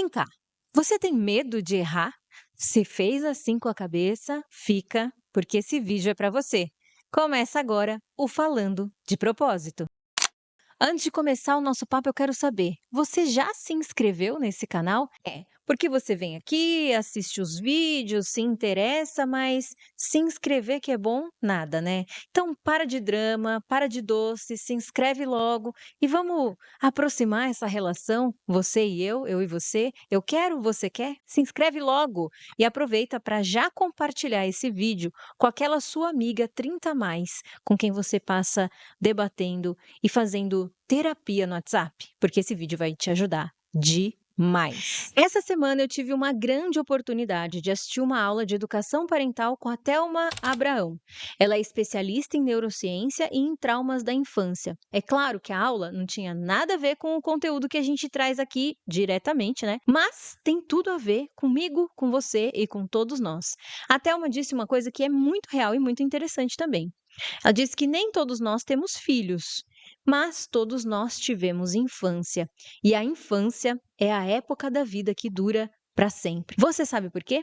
Vem cá, você tem medo de errar? Se fez assim com a cabeça, fica, porque esse vídeo é para você. Começa agora o Falando de Propósito. Antes de começar o nosso papo, eu quero saber: você já se inscreveu nesse canal? Porque você vem aqui, assiste os vídeos, se interessa, mas se inscrever que é bom, nada, né? Então, para de drama, para de doce, se inscreve logo e vamos aproximar essa relação, você e eu e você. Eu quero, você quer? Se inscreve logo e aproveita para já compartilhar esse vídeo com aquela sua amiga 30 a mais, com quem você passa debatendo e fazendo terapia no WhatsApp, porque esse vídeo vai te ajudar demais. Essa semana eu tive uma grande oportunidade de assistir uma aula de educação parental com a Thelma Abraão. Ela é especialista em neurociência e em traumas da infância. É claro que a aula não tinha nada a ver com o conteúdo que a gente traz aqui diretamente, né? Mas tem tudo a ver comigo, com você e com todos nós. A Thelma disse uma coisa que é muito real e muito interessante também. Ela disse que nem todos nós temos filhos, mas todos nós tivemos infância. E a infância é a época da vida que dura para sempre. Você sabe por quê?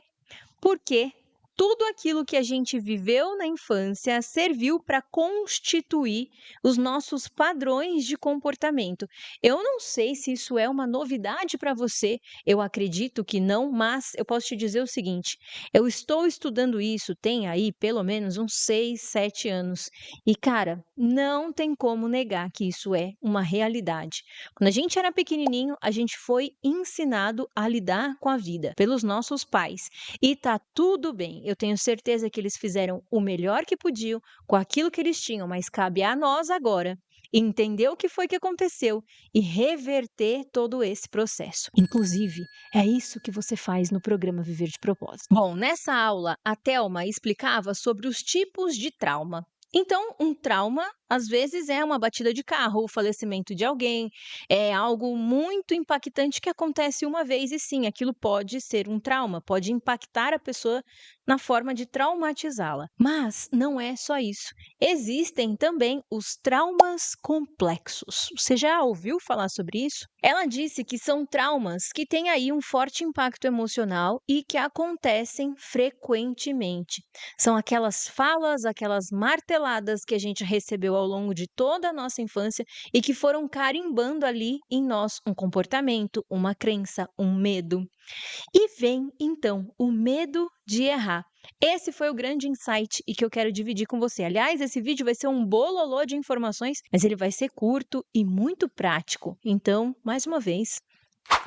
Porque tudo aquilo que a gente viveu na infância serviu para constituir os nossos padrões de comportamento. Eu não sei se isso é uma novidade para você, eu acredito que não, mas eu posso te dizer o seguinte: eu estou estudando isso, tem aí pelo menos uns 6, 7 anos. E, cara, não tem como negar que isso é uma realidade. Quando a gente era pequenininho, a gente foi ensinado a lidar com a vida pelos nossos pais. E tá tudo bem. Eu tenho certeza que eles fizeram o melhor que podiam com aquilo que eles tinham, mas cabe a nós agora entender o que foi que aconteceu e reverter todo esse processo. Inclusive, é isso que você faz no programa Viver de Propósito. Bom, nessa aula, a Thelma explicava sobre os tipos de trauma. Então, um trauma, às vezes, é uma batida de carro, o falecimento de alguém, é algo muito impactante que acontece uma vez e sim, aquilo pode ser um trauma, pode impactar a pessoa na forma de traumatizá-la. Mas não é só isso. Existem também os traumas complexos. Você já ouviu falar sobre isso? Ela disse que são traumas que têm aí um forte impacto emocional e que acontecem frequentemente. São aquelas falas, aquelas marteladas que a gente recebeu ao longo de toda a nossa infância e que foram carimbando ali em nós um comportamento, uma crença, um medo. E vem então o medo de errar. Esse foi o grande insight e que eu quero dividir com você. Aliás, esse vídeo vai ser um bololô de informações, mas ele vai ser curto e muito prático. Então, mais uma vez,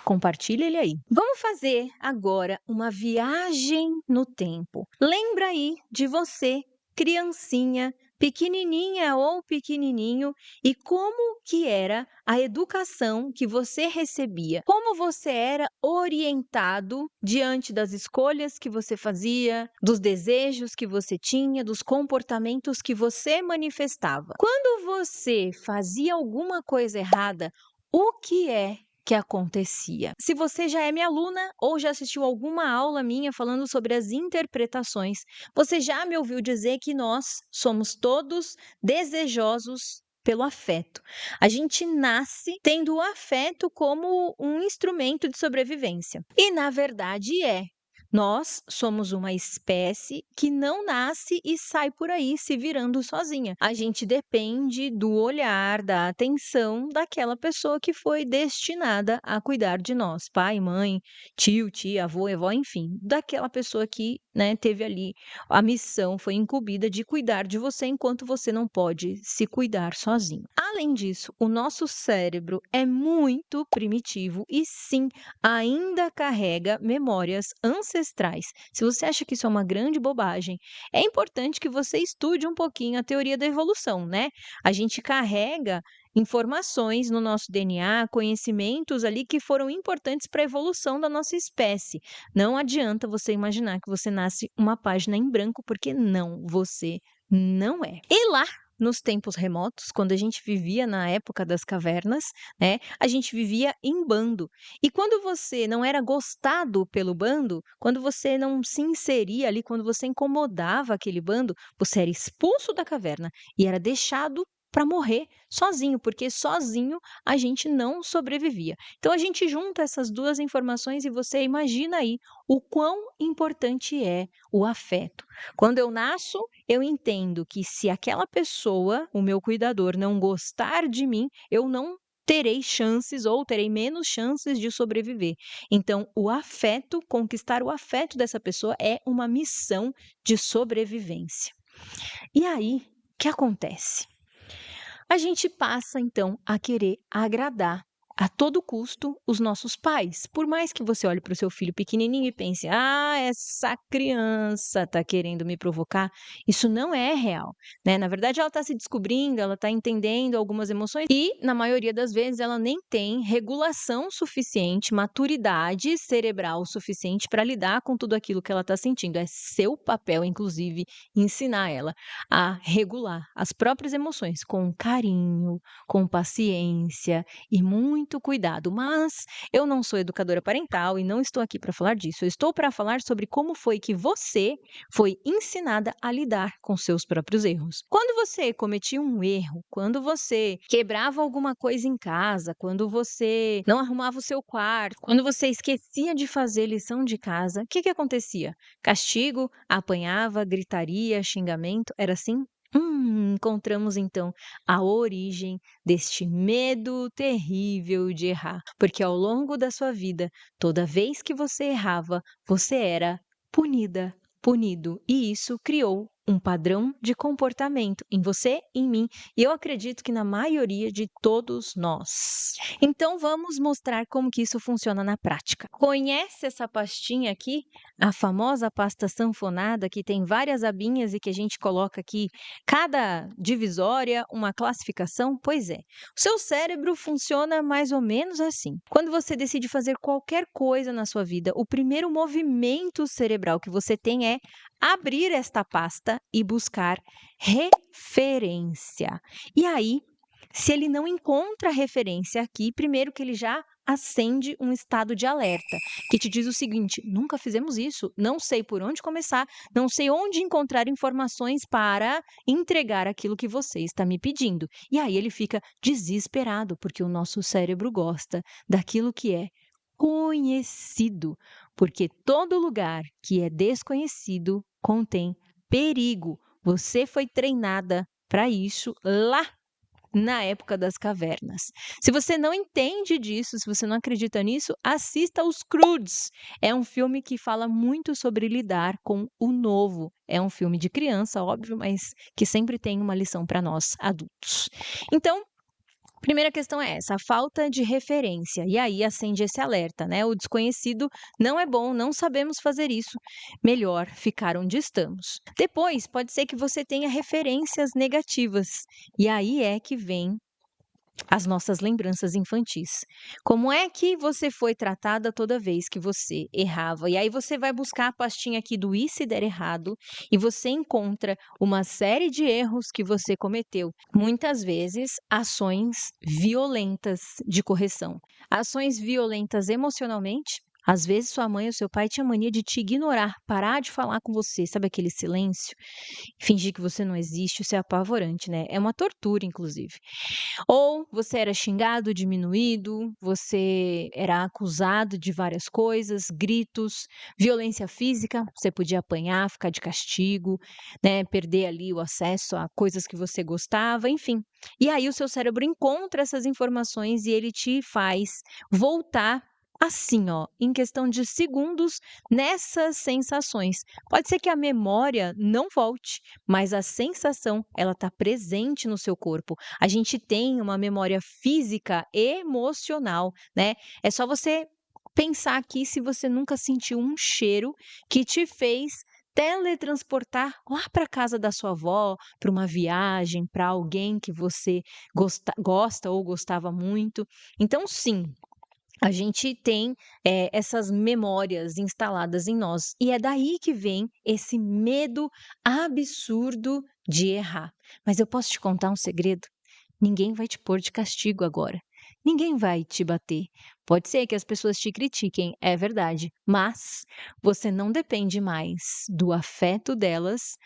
compartilha ele aí. Vamos fazer agora uma viagem no tempo. Lembra aí de você, criancinha, pequenininha ou pequenininho, e como que era a educação que você recebia? Como você era orientado diante das escolhas que você fazia, dos desejos que você tinha, dos comportamentos que você manifestava? Quando você fazia alguma coisa errada, o que acontecia? Se você já é minha aluna ou já assistiu alguma aula minha falando sobre as interpretações, você já me ouviu dizer que nós somos todos desejosos pelo afeto. A gente nasce tendo o afeto como um instrumento de sobrevivência. E na verdade é. Nós somos uma espécie que não nasce e sai por aí se virando sozinha. A gente depende do olhar, da atenção daquela pessoa que foi destinada a cuidar de nós, pai, mãe, tio, tia, avô, avó, enfim, daquela pessoa que, né, teve ali a missão, foi incumbida de cuidar de você enquanto você não pode se cuidar sozinho. Além disso, o nosso cérebro é muito primitivo e sim, ainda carrega memórias ancestrais. Se você acha que isso é uma grande bobagem, é importante que você estude um pouquinho a teoria da evolução, né? A gente carrega informações no nosso DNA, conhecimentos ali que foram importantes para a evolução da nossa espécie. Não adianta você imaginar que você nasce uma página em branco, porque não, você não é. E lá nos tempos remotos, quando a gente vivia na época das cavernas, né, a gente vivia em bando. E quando você não era gostado pelo bando, quando você não se inseria ali, quando você incomodava aquele bando, você era expulso da caverna e era deixado para morrer sozinho, porque sozinho a gente não sobrevivia. Então a gente junta essas 2 informações e você imagina aí o quão importante é o afeto. Quando eu nasço, eu entendo que se aquela pessoa, o meu cuidador, não gostar de mim, eu não terei chances ou terei menos chances de sobreviver. Então, o afeto, conquistar o afeto dessa pessoa é uma missão de sobrevivência. E aí, o que acontece? A gente passa então a querer agradar a todo custo os nossos pais. Por mais que você olhe para o seu filho pequenininho e pense: "Ah, essa criança está querendo me provocar", isso não é real, né. Na verdade, ela está se descobrindo, ela está entendendo algumas emoções e, na maioria das vezes, ela nem tem regulação suficiente, maturidade cerebral suficiente para lidar com tudo aquilo que ela está sentindo. É seu papel, inclusive, ensinar ela a regular as próprias emoções com carinho, com paciência e muito cuidado. Mas eu não sou educadora parental e não estou aqui para falar disso. Eu estou para falar sobre como foi que você foi ensinada a lidar com seus próprios erros. Quando você cometia um erro, quando você quebrava alguma coisa em casa, quando você não arrumava o seu quarto, quando você esquecia de fazer lição de casa, o que que acontecia? Castigo, apanhava, gritaria, xingamento, era assim? Encontramos então a origem deste medo terrível de errar, porque ao longo da sua vida, toda vez que você errava, você era punida, punido, e isso criou um padrão de comportamento em você, em mim, e eu acredito que na maioria de todos nós. Então vamos mostrar como que isso funciona na prática. Conhece essa pastinha aqui? A famosa pasta sanfonada que tem várias abinhas e que a gente coloca aqui cada divisória, uma classificação? Pois é. O seu cérebro funciona mais ou menos assim. Quando você decide fazer qualquer coisa na sua vida, o primeiro movimento cerebral que você tem é abrir esta pasta e buscar referência. E aí, se ele não encontra referência aqui, primeiro que ele já acende um estado de alerta, que te diz o seguinte: nunca fizemos isso, não sei por onde começar, não sei onde encontrar informações para entregar aquilo que você está me pedindo. E aí ele fica desesperado, porque o nosso cérebro gosta daquilo que é conhecido, porque todo lugar que é desconhecido contém perigo. Você foi treinada para isso lá na época das cavernas. Se você não entende disso, se você não acredita nisso, assista Os Croods. É um filme que fala muito sobre lidar com o novo. É um filme de criança, óbvio, mas que sempre tem uma lição para nós adultos. Então, primeira questão é essa, a falta de referência. E aí acende esse alerta, né? O desconhecido não é bom, não sabemos fazer isso. Melhor ficar onde estamos. Depois, pode ser que você tenha referências negativas. E aí é que vem as nossas lembranças infantis. Como é que você foi tratada toda vez que você errava? E aí você vai buscar a pastinha aqui do "e se der errado" e você encontra uma série de erros que você cometeu. Muitas vezes, ações violentas de correção. Ações violentas emocionalmente. Às vezes, sua mãe ou seu pai tinha mania de te ignorar, parar de falar com você, sabe aquele silêncio? Fingir que você não existe, isso é apavorante, né? É uma tortura, inclusive. Ou você era xingado, diminuído, você era acusado de várias coisas, gritos, violência física, você podia apanhar, ficar de castigo, né, perder ali o acesso a coisas que você gostava, enfim. E aí o seu cérebro encontra essas informações e ele te faz voltar assim, ó, em questão de segundos nessas sensações. Pode ser que a memória não volte, mas a sensação ela está presente no seu corpo. A gente tem uma memória física emocional, né? É só você pensar aqui se você nunca sentiu um cheiro que te fez teletransportar lá para casa da sua avó, para uma viagem, para alguém que você gosta ou gostava muito. Então, sim, a gente tem, essas memórias instaladas em nós, e é daí que vem esse medo absurdo de errar. Mas eu posso te contar um segredo? Ninguém vai te pôr de castigo agora. Ninguém vai te bater. Pode ser que as pessoas te critiquem, é verdade, mas você não depende mais do afeto delas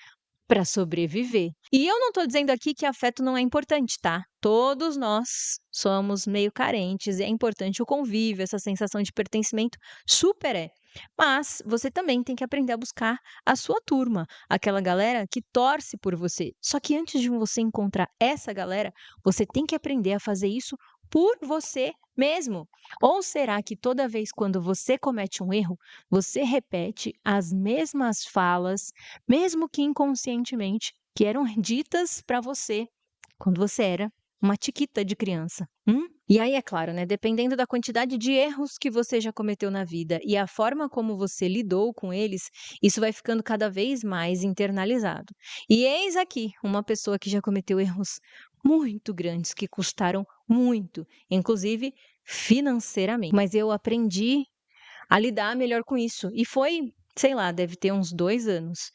para sobreviver. E eu não estou dizendo aqui que afeto não é importante, tá? Todos nós somos meio carentes e é importante o convívio, essa sensação de pertencimento, super é. Mas você também tem que aprender a buscar a sua turma, aquela galera que torce por você. Só que antes de você encontrar essa galera, você tem que aprender a fazer isso por você mesmo. Ou será que toda vez quando você comete um erro, você repete as mesmas falas, mesmo que inconscientemente, que eram ditas para você quando você era uma tiquita de criança? E aí, é claro, né, dependendo da quantidade de erros que você já cometeu na vida e a forma como você lidou com eles, isso vai ficando cada vez mais internalizado. E eis aqui uma pessoa que já cometeu erros muito grandes, que custaram muito, inclusive financeiramente. Mas eu aprendi a lidar melhor com isso. E foi, sei lá, deve ter uns 2 anos,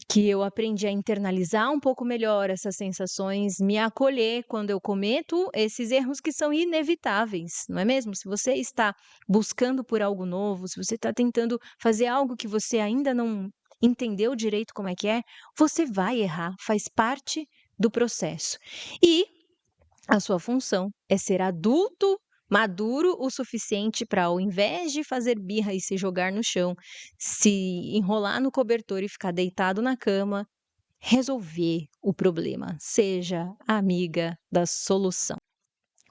que eu aprendi a internalizar um pouco melhor essas sensações, me acolher quando eu cometo esses erros que são inevitáveis, não é mesmo? Se você está buscando por algo novo, se você está tentando fazer algo que você ainda não entendeu direito como é que é, você vai errar, faz parte do processo. E a sua função é ser adulto, maduro o suficiente para, ao invés de fazer birra e se jogar no chão, se enrolar no cobertor e ficar deitado na cama, resolver o problema. Seja a amiga da solução.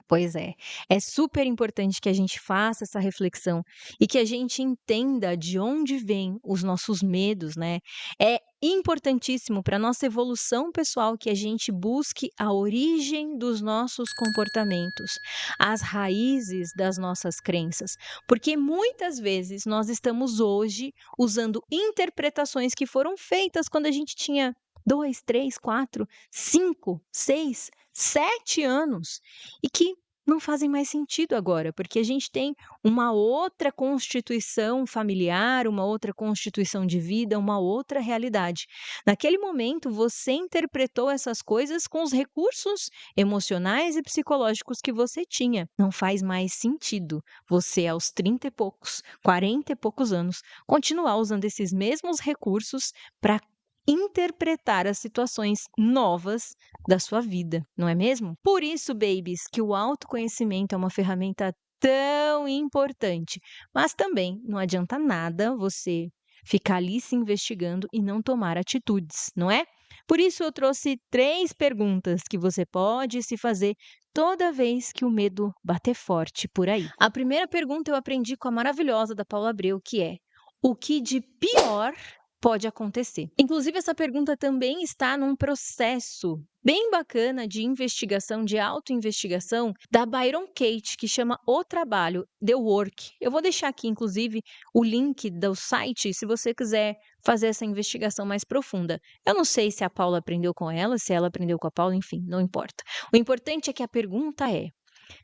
Pois é super importante que a gente faça essa reflexão e que a gente entenda de onde vêm os nossos medos, né? É importantíssimo para nossa evolução pessoal que a gente busque a origem dos nossos comportamentos, as raízes das nossas crenças, porque muitas vezes nós estamos hoje usando interpretações que foram feitas quando a gente tinha 2, 3, 4, 5, 6, 7 anos e que não fazem mais sentido agora, porque a gente tem uma outra constituição familiar, uma outra constituição de vida, uma outra realidade. Naquele momento, você interpretou essas coisas com os recursos emocionais e psicológicos que você tinha. Não faz mais sentido você, aos 30 e poucos, 40 e poucos anos, continuar usando esses mesmos recursos para interpretar as situações novas da sua vida, não é mesmo? Por isso, babies, que o autoconhecimento é uma ferramenta tão importante, mas também não adianta nada você ficar ali se investigando e não tomar atitudes, não é? Por isso eu trouxe 3 perguntas que você pode se fazer toda vez que o medo bater forte por aí. A primeira pergunta eu aprendi com a maravilhosa da Paula Abreu, que é: o que de pior pode acontecer? Inclusive, essa pergunta também está num processo bem bacana de investigação, de autoinvestigação, da Byron Katie, que chama O Trabalho, The Work. Eu vou deixar aqui, inclusive, o link do site, se você quiser fazer essa investigação mais profunda. Eu não sei se a Paula aprendeu com ela, se ela aprendeu com a Paula, enfim, não importa. O importante é que a pergunta é: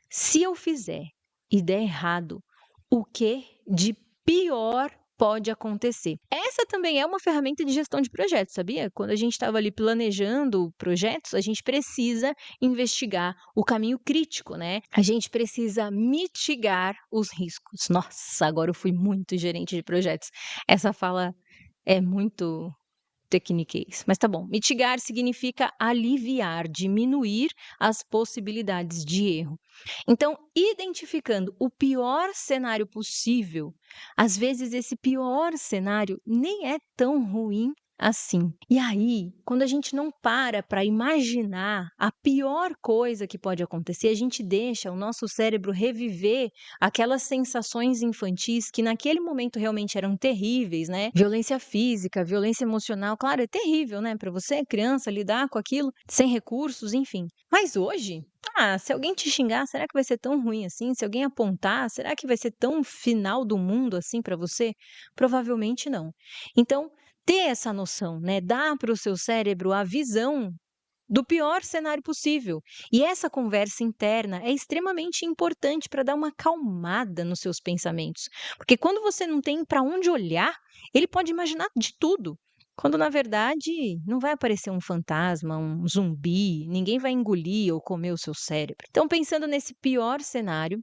se eu fizer e der errado, o que de pior pode acontecer? Essa também é uma ferramenta de gestão de projetos, sabia? Quando a gente estava ali planejando projetos, a gente precisa investigar o caminho crítico, né? A gente precisa mitigar os riscos. Nossa, agora eu fui muito gerente de projetos. Essa fala é muito tecniquez. Mas tá bom. Mitigar significa aliviar, diminuir as possibilidades de erro. Então, identificando o pior cenário possível, às vezes esse pior cenário nem é tão ruim assim. E aí, quando a gente não para imaginar a pior coisa que pode acontecer, a gente deixa o nosso cérebro reviver aquelas sensações infantis que naquele momento realmente eram terríveis, né? Violência física, violência emocional, claro, é terrível, né? Para você, criança, lidar com aquilo sem recursos, enfim. Mas hoje, se alguém te xingar, será que vai ser tão ruim assim? Se alguém apontar, será que vai ser tão final do mundo assim para você? Provavelmente não. Então, ter essa noção, né? Dar para o seu cérebro a visão do pior cenário possível. E essa conversa interna é extremamente importante para dar uma acalmada nos seus pensamentos. Porque quando você não tem para onde olhar, ele pode imaginar de tudo. Quando na verdade não vai aparecer um fantasma, um zumbi, ninguém vai engolir ou comer o seu cérebro. Então, pensando nesse pior cenário,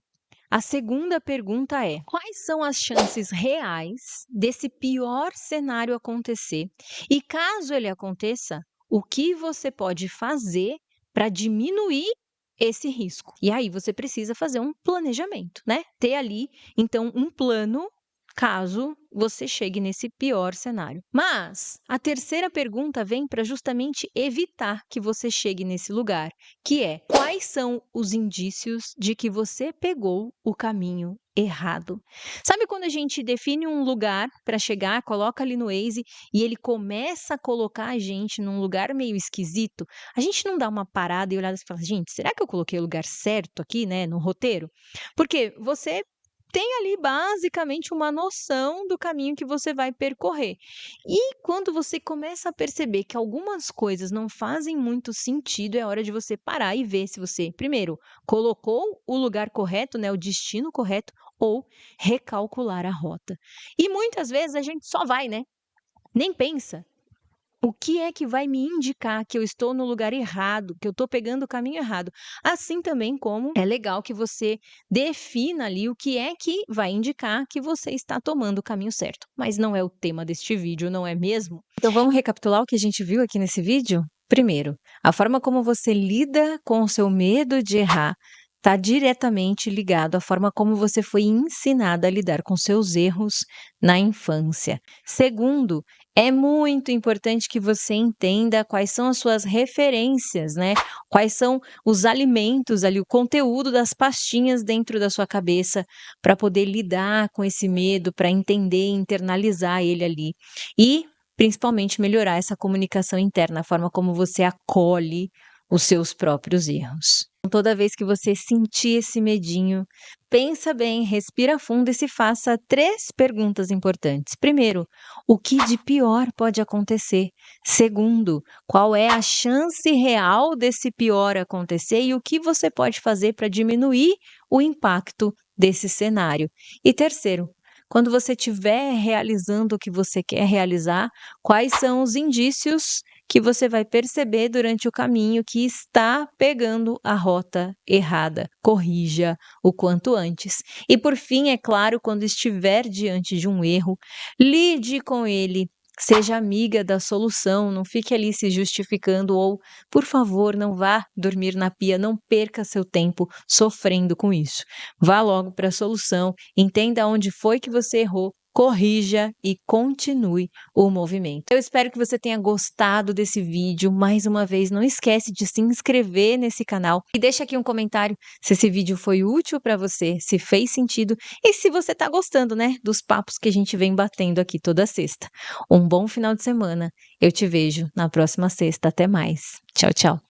a segunda pergunta é: quais são as chances reais desse pior cenário acontecer? E caso ele aconteça, o que você pode fazer para diminuir esse risco. E aí você precisa fazer um planejamento, né? Ter ali, então, um plano caso você chegue nesse pior cenário. Mas a terceira pergunta vem para justamente evitar que você chegue nesse lugar, que é: quais são os indícios de que você pegou o caminho errado? Sabe quando a gente define um lugar para chegar, coloca ali no Waze e ele começa a colocar a gente num lugar meio esquisito? A gente não dá uma parada e olhada e fala: gente, será que eu coloquei o lugar certo aqui, né, no roteiro? Porque você tem ali basicamente uma noção do caminho que você vai percorrer. E quando você começa a perceber que algumas coisas não fazem muito sentido, é hora de você parar e ver se você, primeiro, colocou o lugar correto, né, o destino correto, ou recalcular a rota. E muitas vezes a gente só vai, né? Nem pensa. O que é que vai me indicar que eu estou no lugar errado, que eu estou pegando o caminho errado? Assim também como é legal que você defina ali o que é que vai indicar que você está tomando o caminho certo. Mas não é o tema deste vídeo, não é mesmo? Então vamos recapitular o que a gente viu aqui nesse vídeo? Primeiro, a forma como você lida com o seu medo de errar está diretamente ligado à forma como você foi ensinada a lidar com seus erros na infância. Segundo, é muito importante que você entenda quais são as suas referências, né? Quais são os alimentos ali, o conteúdo das pastinhas dentro da sua cabeça para poder lidar com esse medo, para entender e internalizar ele ali. E, principalmente, melhorar essa comunicação interna, a forma como você acolhe os seus próprios erros. Toda vez que você sentir esse medinho, pensa bem, respira fundo e se faça 3 perguntas importantes. Primeiro, o que de pior pode acontecer? Segundo, qual é a chance real desse pior acontecer e o que você pode fazer para diminuir o impacto desse cenário? E terceiro, quando você estiver realizando o que você quer realizar, quais são os indícios que você vai perceber durante o caminho que está pegando a rota errada? Corrija o quanto antes. E por fim, é claro, quando estiver diante de um erro, lide com ele, seja amiga da solução, não fique ali se justificando ou, por favor, não vá dormir na pia, não perca seu tempo sofrendo com isso. Vá logo para a solução, entenda onde foi que você errou, corrija e continue o movimento. Eu espero que você tenha gostado desse vídeo. Mais uma vez, não esquece de se inscrever nesse canal e deixa aqui um comentário se esse vídeo foi útil para você, se fez sentido e se você está gostando, né, dos papos que a gente vem batendo aqui toda sexta. Um bom final de semana. Eu te vejo na próxima sexta. Até mais. Tchau, tchau.